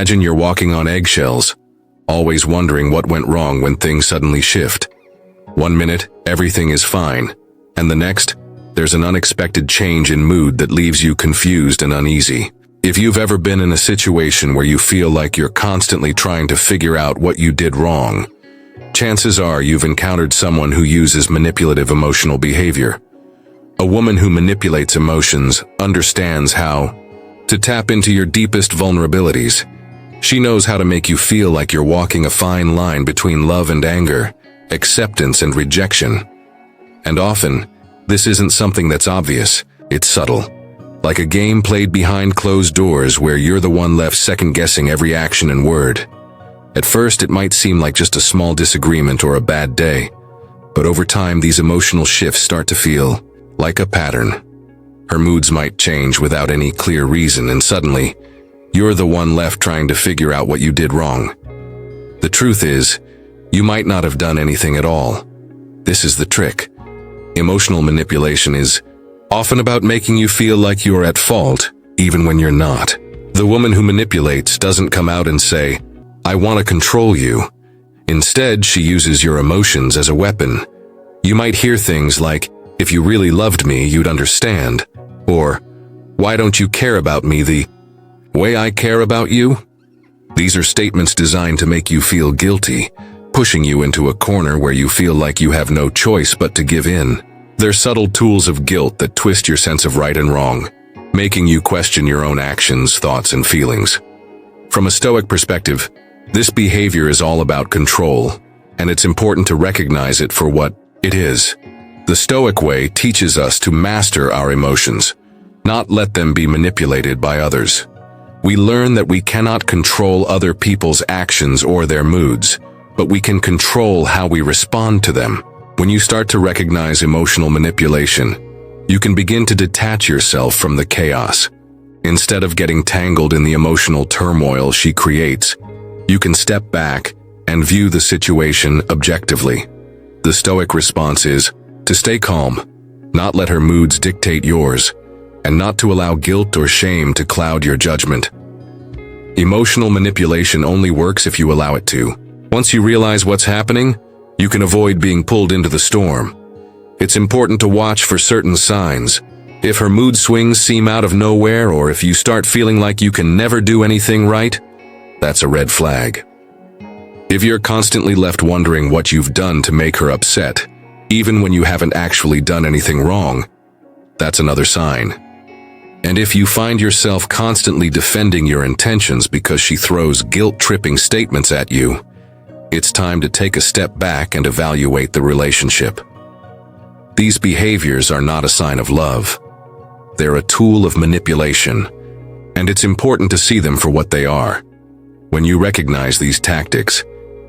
Imagine you're walking on eggshells, always wondering what went wrong when things suddenly shift. One minute, everything is fine, and the next, there's an unexpected change in mood that leaves you confused and uneasy. If you've ever been in a situation where you feel like you're constantly trying to figure out what you did wrong, chances are you've encountered someone who uses manipulative emotional behavior. A woman who manipulates emotions understands how to tap into your deepest vulnerabilities. She knows how to make you feel like you're walking a fine line between love and anger, acceptance and rejection. And often, this isn't something that's obvious, it's subtle. Like a game played behind closed doors where you're the one left second-guessing every action and word. At first, it might seem like just a small disagreement or a bad day, but over time these emotional shifts start to feel like a pattern. Her moods might change without any clear reason, and suddenly, you're the one left trying to figure out what you did wrong. The truth is, you might not have done anything at all. This is the trick. Emotional manipulation is often about making you feel like you're at fault, even when you're not. The woman who manipulates doesn't come out and say, "I want to control you." Instead, she uses your emotions as a weapon. You might hear things like, "If you really loved me, you'd understand," or, "Why don't you care about me the way I care about you?" These are statements designed to make you feel guilty, pushing you into a corner where you feel like you have no choice but to give in. They're subtle tools of guilt that twist your sense of right and wrong, making you question your own actions, thoughts, and feelings. From a Stoic perspective, this behavior is all about control, and it's important to recognize it for what it is. The Stoic way teaches us to master our emotions, not let them be manipulated by others. We learn that we cannot control other people's actions or their moods, but we can control how we respond to them. When you start to recognize emotional manipulation, you can begin to detach yourself from the chaos. Instead of getting tangled in the emotional turmoil she creates, you can step back and view the situation objectively. The Stoic response is to stay calm, not let her moods dictate yours, and not to allow guilt or shame to cloud your judgment. Emotional manipulation only works if you allow it to. Once you realize what's happening, you can avoid being pulled into the storm. It's important to watch for certain signs. If her mood swings seem out of nowhere, or if you start feeling like you can never do anything right, that's a red flag. If you're constantly left wondering what you've done to make her upset, even when you haven't actually done anything wrong, that's another sign. And if you find yourself constantly defending your intentions because she throws guilt-tripping statements at you, it's time to take a step back and evaluate the relationship. These behaviors are not a sign of love. They're a tool of manipulation, and it's important to see them for what they are. When you recognize these tactics,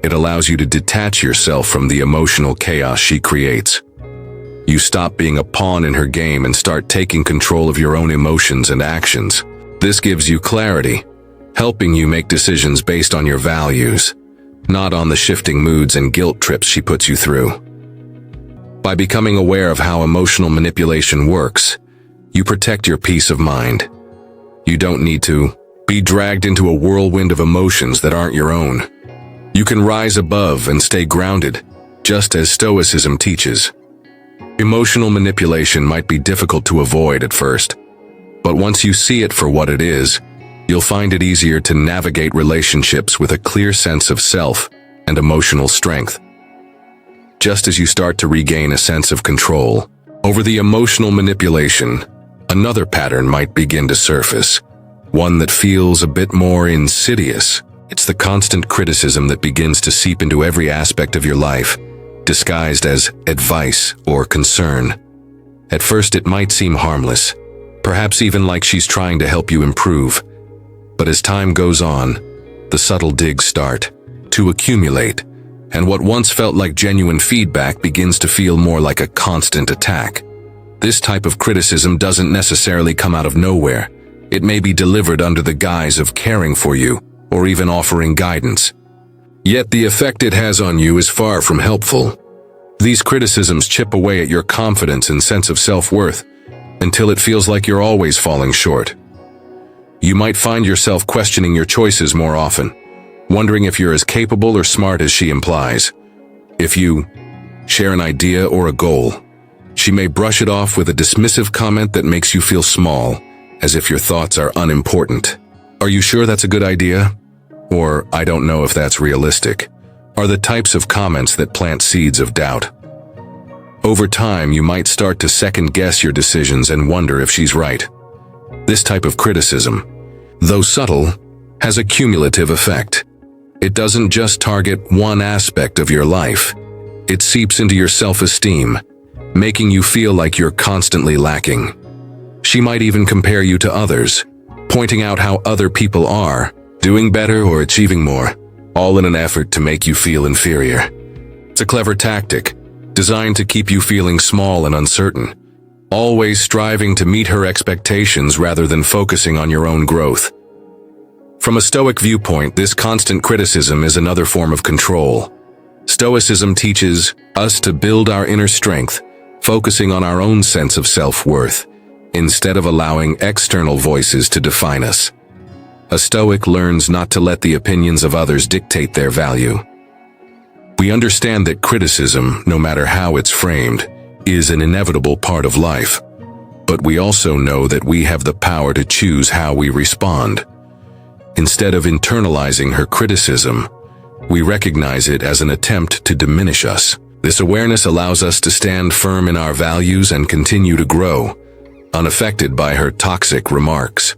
it allows you to detach yourself from the emotional chaos she creates. You stop being a pawn in her game and start taking control of your own emotions and actions. This gives you clarity, helping you make decisions based on your values, not on the shifting moods and guilt trips she puts you through. By becoming aware of how emotional manipulation works, you protect your peace of mind. You don't need to be dragged into a whirlwind of emotions that aren't your own. You can rise above and stay grounded, just as Stoicism teaches. Emotional manipulation might be difficult to avoid at first, but once you see it for what it is, you'll find it easier to navigate relationships with a clear sense of self and emotional strength. Just as you start to regain a sense of control over the emotional manipulation, another pattern might begin to surface, one that feels a bit more insidious. It's the constant criticism that begins to seep into every aspect of your life, disguised as advice or concern. At first it might seem harmless, perhaps even like she's trying to help you improve. But as time goes on, the subtle digs start to accumulate, and what once felt like genuine feedback begins to feel more like a constant attack. This type of criticism doesn't necessarily come out of nowhere. It may be delivered under the guise of caring for you, or even offering guidance. Yet the effect it has on you is far from helpful. These criticisms chip away at your confidence and sense of self-worth, until it feels like you're always falling short. You might find yourself questioning your choices more often, wondering if you're as capable or smart as she implies. If you share an idea or a goal, she may brush it off with a dismissive comment that makes you feel small, as if your thoughts are unimportant. "Are you sure that's a good idea?" Or, "I don't know if that's realistic," are the types of comments that plant seeds of doubt. Over time, you might start to second-guess your decisions and wonder if she's right. This type of criticism, though subtle, has a cumulative effect. It doesn't just target one aspect of your life. It seeps into your self-esteem, making you feel like you're constantly lacking. She might even compare you to others, pointing out how other people are, doing better or achieving more, all in an effort to make you feel inferior. It's a clever tactic, designed to keep you feeling small and uncertain, always striving to meet her expectations rather than focusing on your own growth. From a Stoic viewpoint, this constant criticism is another form of control. Stoicism teaches us to build our inner strength, focusing on our own sense of self-worth, instead of allowing external voices to define us. A Stoic learns not to let the opinions of others dictate their value. We understand that criticism, no matter how it's framed, is an inevitable part of life. But we also know that we have the power to choose how we respond. Instead of internalizing her criticism, we recognize it as an attempt to diminish us. This awareness allows us to stand firm in our values and continue to grow, unaffected by her toxic remarks.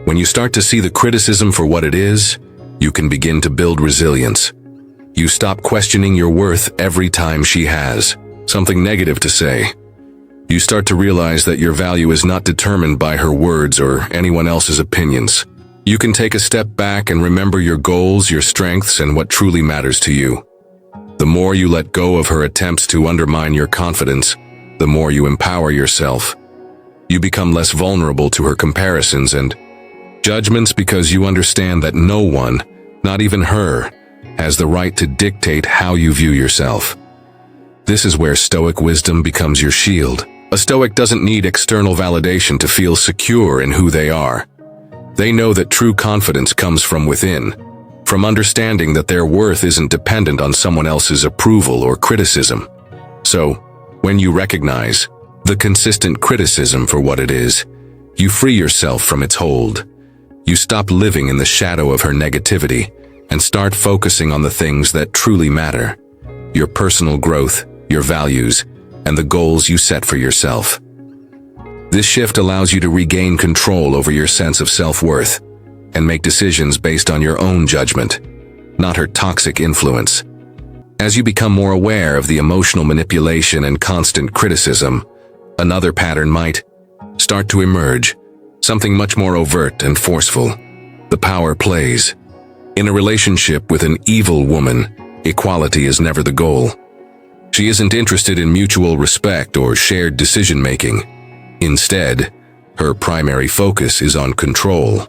When you start to see the criticism for what it is, you can begin to build resilience. You stop questioning your worth every time she has something negative to say. You start to realize that your value is not determined by her words or anyone else's opinions. You can take a step back and remember your goals, your strengths, and what truly matters to you. The more you let go of her attempts to undermine your confidence, the more you empower yourself. You become less vulnerable to her comparisons and judgments because you understand that no one, not even her, has the right to dictate how you view yourself. This is where Stoic wisdom becomes your shield. A Stoic doesn't need external validation to feel secure in who they are. They know that true confidence comes from within, from understanding that their worth isn't dependent on someone else's approval or criticism. So, when you recognize the consistent criticism for what it is, you free yourself from its hold. You stop living in the shadow of her negativity and start focusing on the things that truly matter: your personal growth, your values, and the goals you set for yourself. This shift allows you to regain control over your sense of self-worth and make decisions based on your own judgment, not her toxic influence. As you become more aware of the emotional manipulation and constant criticism, another pattern might start to emerge, something much more overt and forceful: the power plays. In a relationship with an evil woman, equality is never the goal. She isn't interested in mutual respect or shared decision-making. Instead, her primary focus is on control.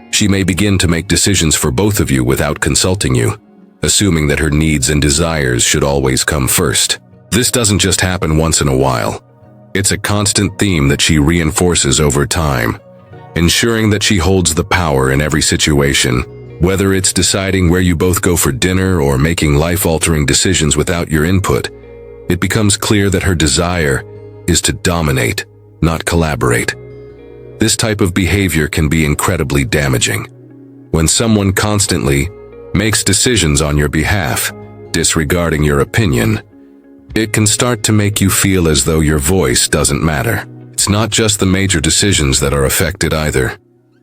She may begin to make decisions for both of you without consulting you, assuming that her needs and desires should always come first. This doesn't just happen once in a while. It's a constant theme that she reinforces over time, ensuring that she holds the power in every situation. Whether it's deciding where you both go for dinner or making life-altering decisions without your input, it becomes clear that her desire is to dominate, not collaborate. This type of behavior can be incredibly damaging. When someone constantly makes decisions on your behalf, disregarding your opinion, it can start to make you feel as though your voice doesn't matter. It's not just the major decisions that are affected either.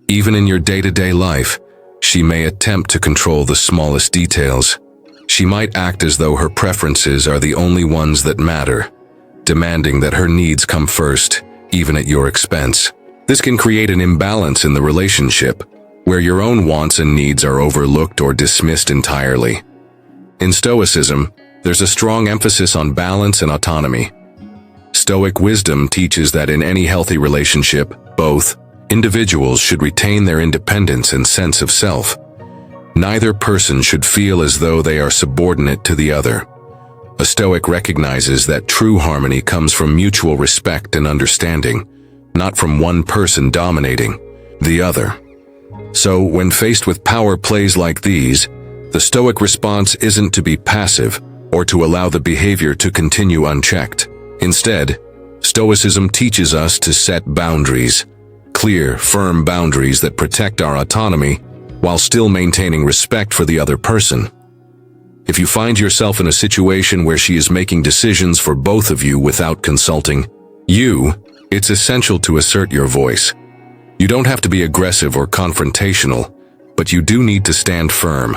Even in your day-to-day life, she may attempt to control the smallest details. She might act as though her preferences are the only ones that matter, demanding that her needs come first, even at your expense. This can create an imbalance in the relationship, where your own wants and needs are overlooked or dismissed entirely. In Stoicism, there's a strong emphasis on balance and autonomy. Stoic wisdom teaches that in any healthy relationship, both individuals should retain their independence and sense of self. Neither person should feel as though they are subordinate to the other. A Stoic recognizes that true harmony comes from mutual respect and understanding, not from one person dominating. the other. So, when faced with power plays like these, the Stoic response isn't to be passive or to allow the behavior to continue unchecked. Instead, Stoicism teaches us to set boundaries, clear, firm boundaries that protect our autonomy while still maintaining respect for the other person. If you find yourself in a situation where she is making decisions for both of you without consulting you, it's essential to assert your voice. You don't have to be aggressive or confrontational, but you do need to stand firm.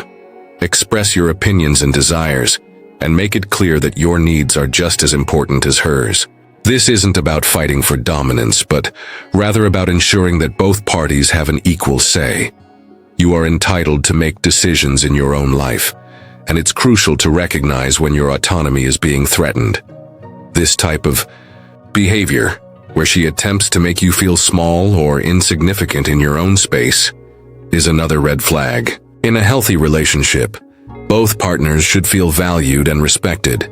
Express your opinions and desires, and make it clear that your needs are just as important as hers. This isn't about fighting for dominance, but rather about ensuring that both parties have an equal say. You are entitled to make decisions in your own life, and it's crucial to recognize when your autonomy is being threatened. This type of behavior, where she attempts to make you feel small or insignificant in your own space, is another red flag. In a healthy relationship, both partners should feel valued and respected.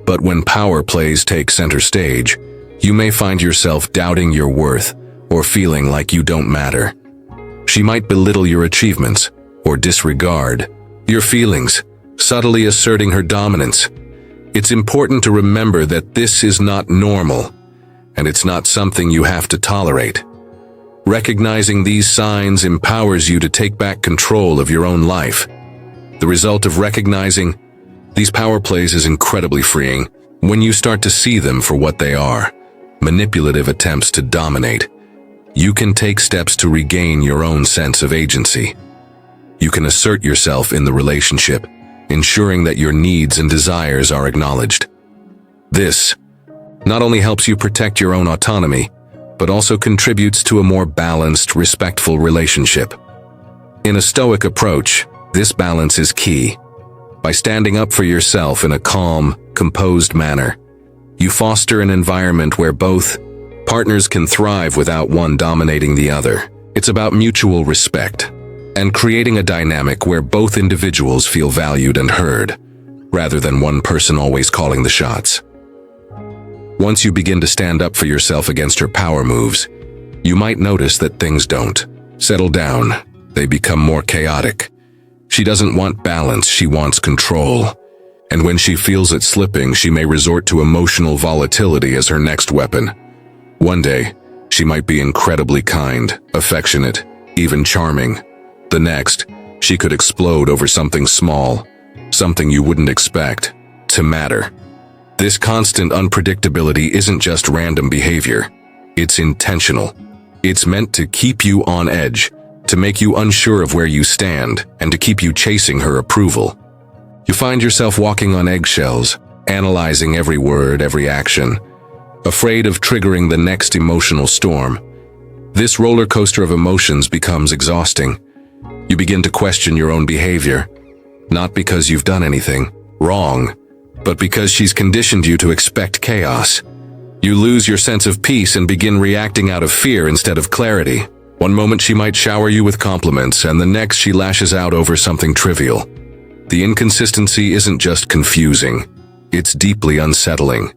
But when power plays take center stage, you may find yourself doubting your worth or feeling like you don't matter. She might belittle your achievements or disregard your feelings, subtly asserting her dominance. It's important to remember that this is not normal, and it's not something you have to tolerate. Recognizing these signs empowers you to take back control of your own life. The result of recognizing these power plays is incredibly freeing when you start to see them for what they are: manipulative attempts to dominate. You can take steps to regain your own sense of agency. You can assert yourself in the relationship, ensuring that your needs and desires are acknowledged. This not only helps you protect your own autonomy, but also contributes to a more balanced, respectful relationship. In a Stoic approach, this balance is key. By standing up for yourself in a calm, composed manner, you foster an environment where both partners can thrive without one dominating the other. It's about mutual respect and creating a dynamic where both individuals feel valued and heard, rather than one person always calling the shots. Once you begin to stand up for yourself against her power moves, you might notice that things don't settle down. They become more chaotic. She doesn't want balance, she wants control. And when she feels it slipping, she may resort to emotional volatility as her next weapon. One day, she might be incredibly kind, affectionate, even charming. The next, she could explode over something small, something you wouldn't expect to matter. This constant unpredictability isn't just random behavior. It's intentional. It's meant to keep you on edge, to make you unsure of where you stand, and to keep you chasing her approval. You find yourself walking on eggshells, analyzing every word, every action, afraid of triggering the next emotional storm. This roller coaster of emotions becomes exhausting. You begin to question your own behavior, not because you've done anything wrong, but because she's conditioned you to expect chaos. You lose your sense of peace and begin reacting out of fear instead of clarity. One moment she might shower you with compliments, and the next she lashes out over something trivial. The inconsistency isn't just confusing, it's deeply unsettling.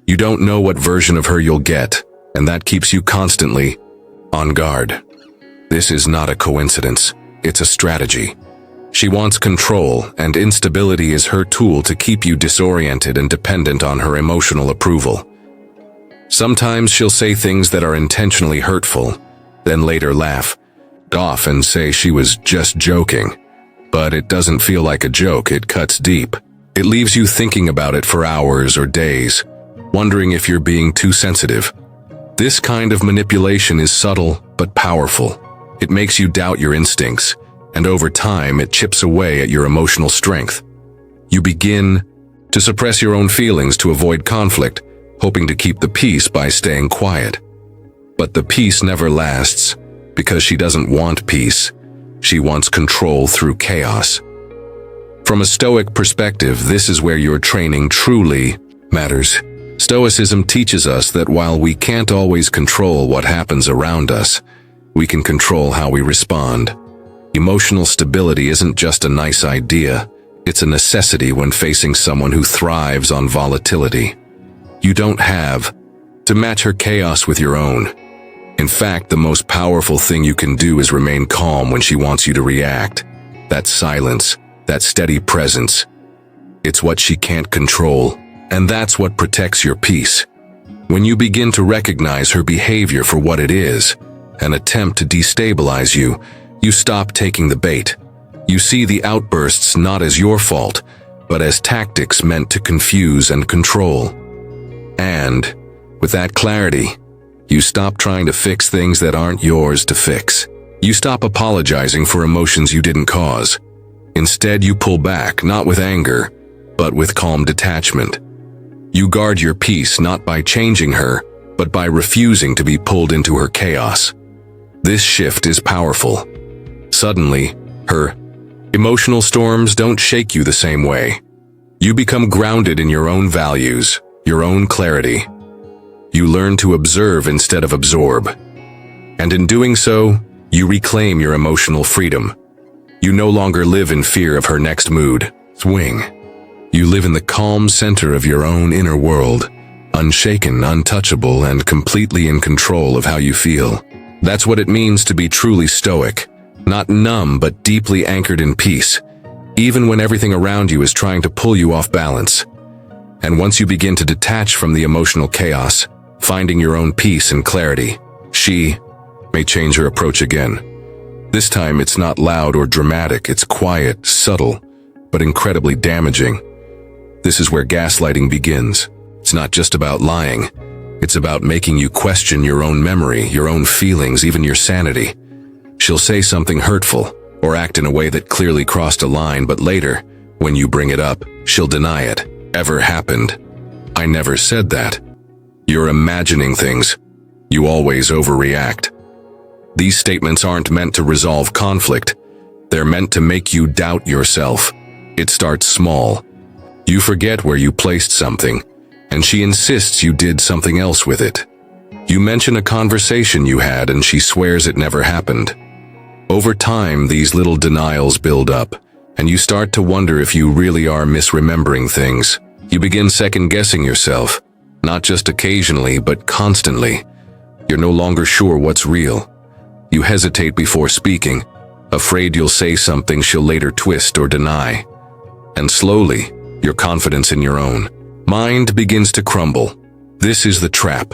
You don't know what version of her you'll get, and that keeps you constantly on guard. This is not a coincidence, it's a strategy. She wants control, and instability is her tool to keep you disoriented and dependent on her emotional approval. Sometimes she'll say things that are intentionally hurtful, then later laugh off and say she was just joking. But it doesn't feel like a joke, it cuts deep. It leaves you thinking about it for hours or days, wondering if you're being too sensitive. This kind of manipulation is subtle but powerful. It makes you doubt your instincts, and over time it chips away at your emotional strength. You begin to suppress your own feelings to avoid conflict, hoping to keep the peace by staying quiet. But the peace never lasts, because she doesn't want peace. She wants control through chaos. From a Stoic perspective, this is where your training truly matters. Stoicism teaches us that while we can't always control what happens around us, we can control how we respond. Emotional stability isn't just a nice idea, it's a necessity when facing someone who thrives on volatility. You don't have to match her chaos with your own. In fact, the most powerful thing you can do is remain calm when she wants you to react. That silence, that steady presence, it's what she can't control, and that's what protects your peace. When you begin to recognize her behavior for what it is, an attempt to destabilize you, you stop taking the bait. You see the outbursts not as your fault, but as tactics meant to confuse and control. And, with that clarity, you stop trying to fix things that aren't yours to fix. You stop apologizing for emotions you didn't cause. Instead, you pull back, not with anger, but with calm detachment. You guard your peace not by changing her, but by refusing to be pulled into her chaos. This shift is powerful. Suddenly, her emotional storms don't shake you the same way. You become grounded in your own values, your own clarity. You learn to observe instead of absorb. And in doing so, you reclaim your emotional freedom. You no longer live in fear of her next mood swing. You live in the calm center of your own inner world, unshaken, untouchable, and completely in control of how you feel. That's what it means to be truly stoic, not numb but deeply anchored in peace, even when everything around you is trying to pull you off balance. And once you begin to detach from the emotional chaos, finding your own peace and clarity, she may change her approach again. This time it's not loud or dramatic, it's quiet, subtle, but incredibly damaging. This is where gaslighting begins. It's not just about lying. It's about making you question your own memory, your own feelings, even your sanity. She'll say something hurtful or act in a way that clearly crossed a line, but later, when you bring it up, she'll deny it ever happened. I never said that. You're imagining things. You always overreact. These statements aren't meant to resolve conflict. They're meant to make you doubt yourself. It starts small. You forget where you placed something, and she insists you did something else with it. You mention a conversation you had, and she swears it never happened. Over time, these little denials build up, and you start to wonder if you really are misremembering things. You begin second-guessing yourself, not just occasionally, but constantly. You're no longer sure what's real. You hesitate before speaking, afraid you'll say something she'll later twist or deny. And slowly, your confidence in your own mind begins to crumble. This is the trap.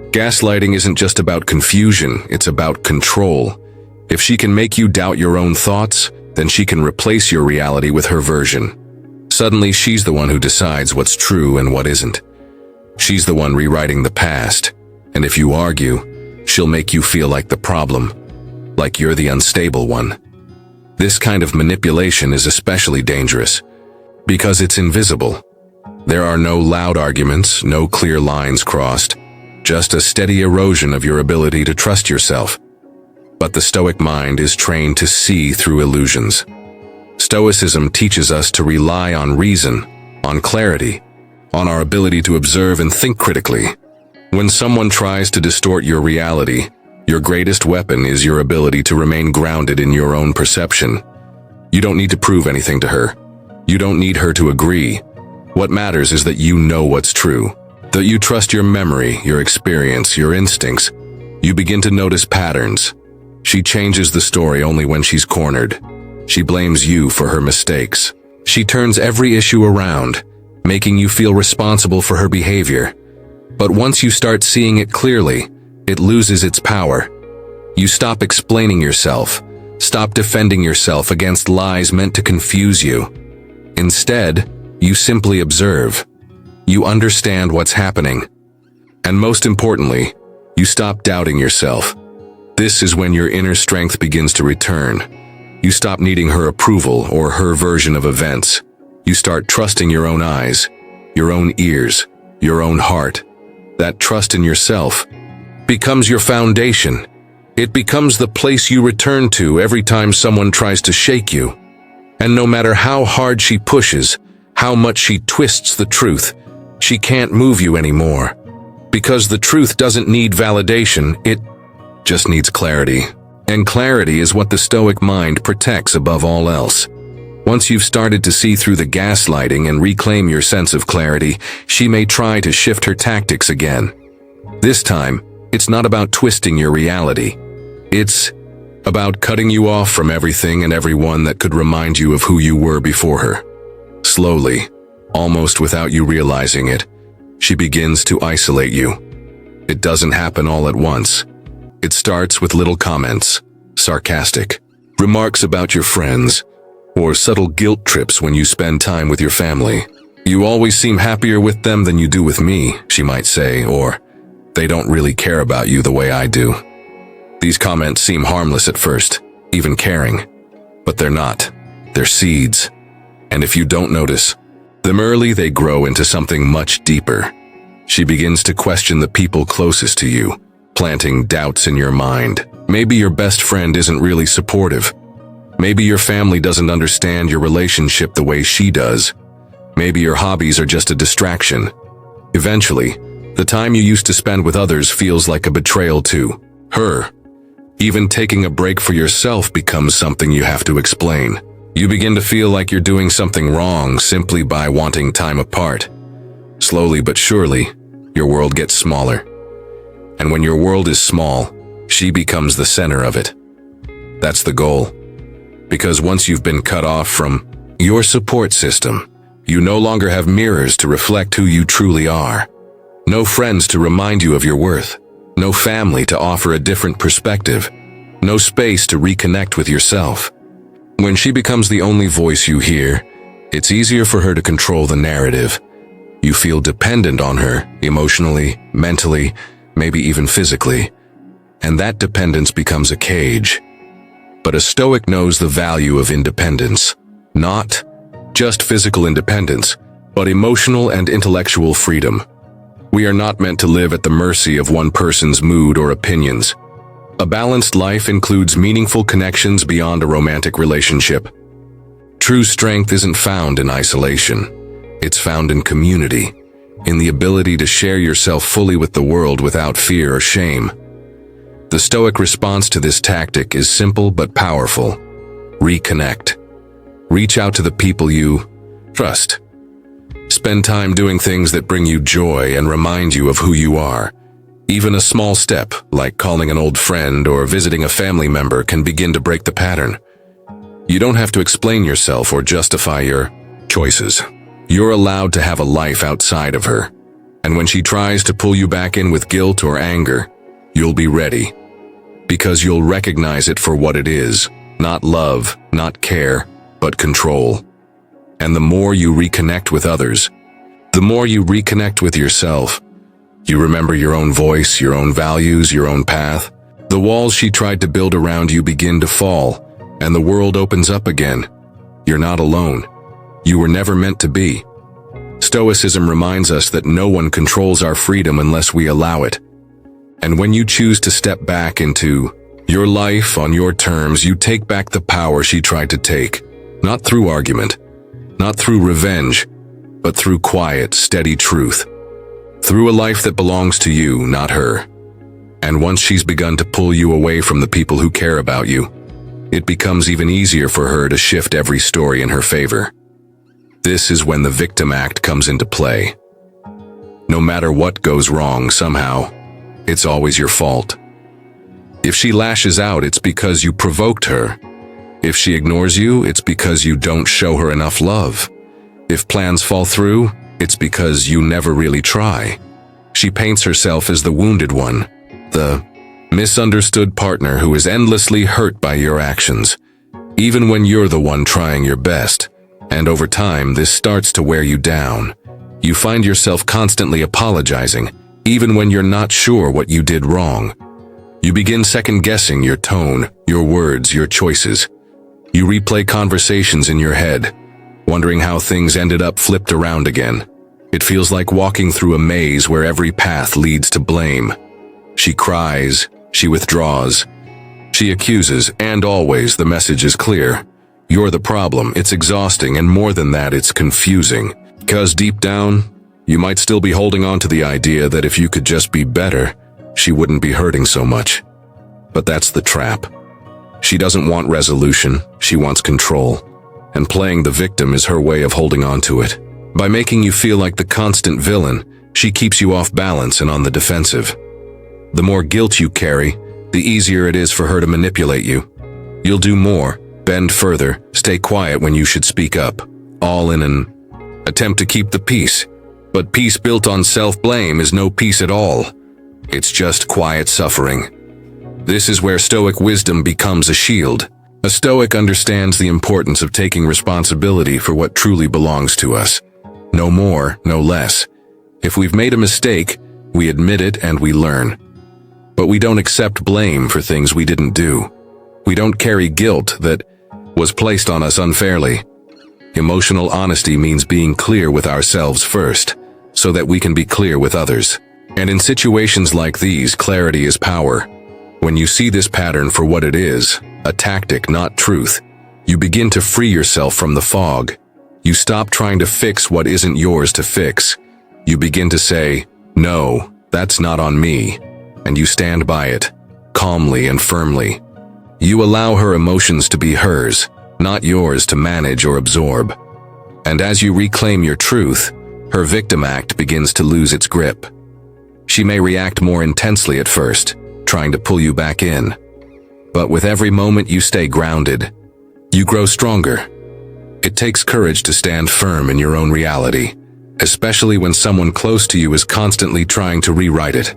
Gaslighting isn't just about confusion, it's about control. If she can make you doubt your own thoughts, then she can replace your reality with her version. Suddenly, she's the one who decides what's true and what isn't. She's the one rewriting the past, and if you argue, she'll make you feel like the problem, like you're the unstable one. This kind of manipulation is especially dangerous because it's invisible. There are no loud arguments, no clear lines crossed, just a steady erosion of your ability to trust yourself. But the Stoic mind is trained to see through illusions. Stoicism teaches us to rely on reason, on clarity, on our ability to observe and think critically. When someone tries to distort your reality, your greatest weapon is your ability to remain grounded in your own perception. You don't need to prove anything to her. You don't need her to agree. What matters is that you know what's true, that you trust your memory, your experience, your instincts. You begin to notice patterns. She changes the story only when she's cornered. She blames you for her mistakes. She turns every issue around, making you feel responsible for her behavior. But once you start seeing it clearly, it loses its power. You stop explaining yourself, stop defending yourself against lies meant to confuse you. Instead, you simply observe. You understand what's happening. And most importantly, you stop doubting yourself. This is when your inner strength begins to return. You stop needing her approval or her version of events. You start trusting your own eyes, your own ears, your own heart. That trust in yourself becomes your foundation. It becomes the place you return to every time someone tries to shake you. And no matter how hard she pushes, how much she twists the truth, she can't move you anymore. Because the truth doesn't need validation, it just needs clarity. And clarity is what the Stoic mind protects above all else. Once you've started to see through the gaslighting and reclaim your sense of clarity, she may try to shift her tactics again. This time, It's not about twisting your reality. It's about cutting you off from everything and everyone that could remind you of who you were before her. Slowly, almost without you realizing it, she begins to isolate you. It doesn't happen all at once. It starts with little comments, sarcastic remarks about your friends, or subtle guilt trips when you spend time with your family. You always seem happier with them than you do with me, she might say, or they don't really care about you the way I do. These comments seem harmless at first, even caring, but they're not. They're seeds. And if you don't notice them early, they grow into something much deeper. She begins to question the people closest to you, planting doubts in your mind. Maybe your best friend isn't really supportive. Maybe your family doesn't understand your relationship the way she does. Maybe your hobbies are just a distraction. Eventually, the time you used to spend with others feels like a betrayal to her. Even taking a break for yourself becomes something you have to explain. You begin to feel like you're doing something wrong simply by wanting time apart. Slowly but surely, your world gets smaller. And when your world is small, she becomes the center of it. That's the goal. Because once you've been cut off from your support system, you no longer have mirrors to reflect who you truly are. No friends to remind you of your worth. No family to offer a different perspective. No space to reconnect with yourself. When she becomes the only voice you hear, it's easier for her to control the narrative. You feel dependent on her, emotionally, mentally, maybe even physically. And that dependence becomes a cage. But a Stoic knows the value of independence. Not just physical independence, but emotional and intellectual freedom. We are not meant to live at the mercy of one person's mood or opinions. A balanced life includes meaningful connections beyond a romantic relationship. True strength isn't found in isolation. It's found in community, in the ability to share yourself fully with the world without fear or shame. The Stoic response to this tactic is simple but powerful. Reconnect. Reach out to the people you trust. Spend time doing things that bring you joy and remind you of who you are. Even a small step, like calling an old friend or visiting a family member, can begin to break the pattern. You don't have to explain yourself or justify your choices. You're allowed to have a life outside of her. And when she tries to pull you back in with guilt or anger, you'll be ready. Because you'll recognize it for what it is. Not love, not care, but control. And the more you reconnect with others, the more you reconnect with yourself. You remember your own voice, your own values, your own path. The walls she tried to build around you begin to fall, and the world opens up again. You're not alone. You were never meant to be. Stoicism reminds us that no one controls our freedom unless we allow it. And when you choose to step back into your life on your terms, you take back the power she tried to take. Not through argument, not through revenge, but through quiet, steady truth. Through a life that belongs to you, not her. And once she's begun to pull you away from the people who care about you, it becomes even easier for her to shift every story in her favor. This is when the victim act comes into play. No matter what goes wrong, somehow, it's always your fault. If she lashes out, it's because you provoked her. If she ignores you, it's because you don't show her enough love. If plans fall through, it's because you never really try. She paints herself as the wounded one, the misunderstood partner who is endlessly hurt by your actions, even when you're the one trying your best. And over time, this starts to wear you down. You find yourself constantly apologizing, even when you're not sure what you did wrong. You begin second-guessing your tone, your words, your choices. You replay conversations in your head, wondering how things ended up flipped around again. It feels like walking through a maze where every path leads to blame. She cries, she withdraws, she accuses, and always the message is clear. You're the problem. It's exhausting, and more than that, it's confusing. Because deep down, you might still be holding on to the idea that if you could just be better, she wouldn't be hurting so much. But that's the trap. She doesn't want resolution, she wants control. And playing the victim is her way of holding on to it. By making you feel like the constant villain, she keeps you off balance and on the defensive. The more guilt you carry, the easier it is for her to manipulate you. You'll do more, bend further, stay quiet when you should speak up, all in an attempt to keep the peace. But peace built on self-blame is no peace at all. It's just quiet suffering. This is where Stoic wisdom becomes a shield. A Stoic understands the importance of taking responsibility for what truly belongs to us. No more, no less. If we've made a mistake, we admit it and we learn. But we don't accept blame for things we didn't do. We don't carry guilt that was placed on us unfairly. Emotional honesty means being clear with ourselves first, so that we can be clear with others. And in situations like these, clarity is power. When you see this pattern for what it is, a tactic, not truth, you begin to free yourself from the fog. You stop trying to fix what isn't yours to fix. You begin to say, "No, that's not on me," and you stand by it, calmly and firmly. You allow her emotions to be hers, not yours to manage or absorb. And as you reclaim your truth, her victim act begins to lose its grip. She may react more intensely at first, trying to pull you back in. But with every moment you stay grounded, you grow stronger. It takes courage to stand firm in your own reality, especially when someone close to you is constantly trying to rewrite it.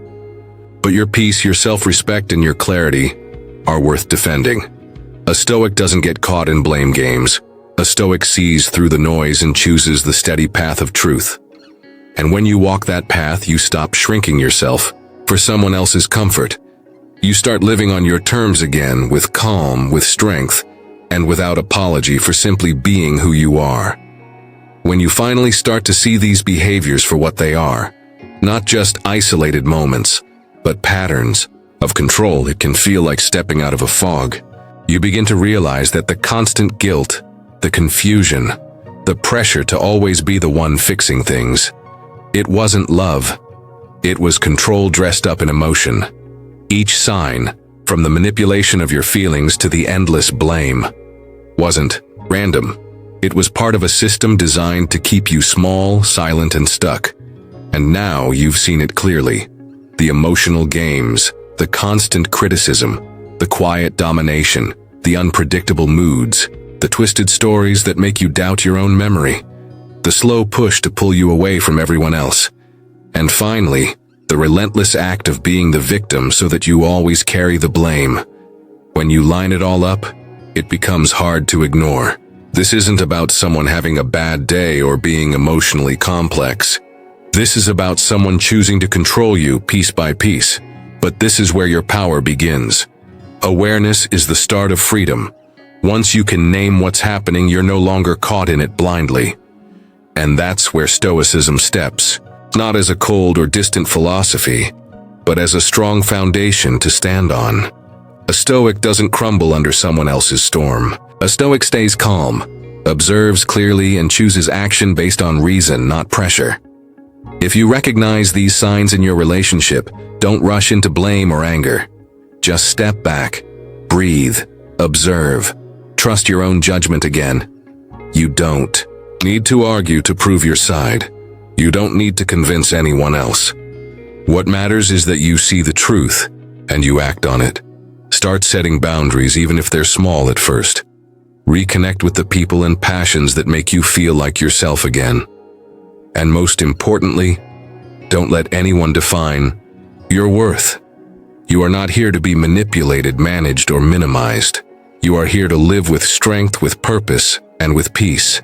But your peace, your self-respect, and your clarity are worth defending. A Stoic doesn't get caught in blame games. A Stoic sees through the noise and chooses the steady path of truth. And when you walk that path, you stop shrinking yourself for someone else's comfort. You start living on your terms again, with calm, with strength, and without apology for simply being who you are. When you finally start to see these behaviors for what they are, not just isolated moments, but patterns of control, it can feel like stepping out of a fog. You begin to realize that the constant guilt, the confusion, the pressure to always be the one fixing things, it wasn't love. It was control dressed up in emotion. Each sign, from the manipulation of your feelings to the endless blame, wasn't random. It was part of a system designed to keep you small, silent, and stuck. And now you've seen it clearly. The emotional games, the constant criticism, the quiet domination, the unpredictable moods, the twisted stories that make you doubt your own memory, the slow push to pull you away from everyone else, and finally, the relentless act of being the victim so that you always carry the blame. When you line it all up, it becomes hard to ignore. This isn't about someone having a bad day or being emotionally complex. This is about someone choosing to control you piece by piece. But this is where your power begins. Awareness is the start of freedom. Once you can name what's happening, you're no longer caught in it blindly. And that's where Stoicism steps, not as a cold or distant philosophy, but as a strong foundation to stand on. A Stoic doesn't crumble under someone else's storm. A Stoic stays calm, observes clearly, and chooses action based on reason, not pressure. If you recognize these signs in your relationship, don't rush into blame or anger. Just step back, breathe, observe, trust your own judgment again. You don't need to argue to prove your side. You don't need to convince anyone else. What matters is that you see the truth and you act on it. Start setting boundaries even if they're small at first. Reconnect with the people and passions that make you feel like yourself again. And most importantly, don't let anyone define your worth. You are not here to be manipulated, managed, or minimized. You are here to live with strength, with purpose, and with peace.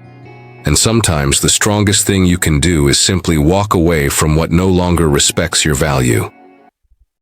And sometimes the strongest thing you can do is simply walk away from what no longer respects your value.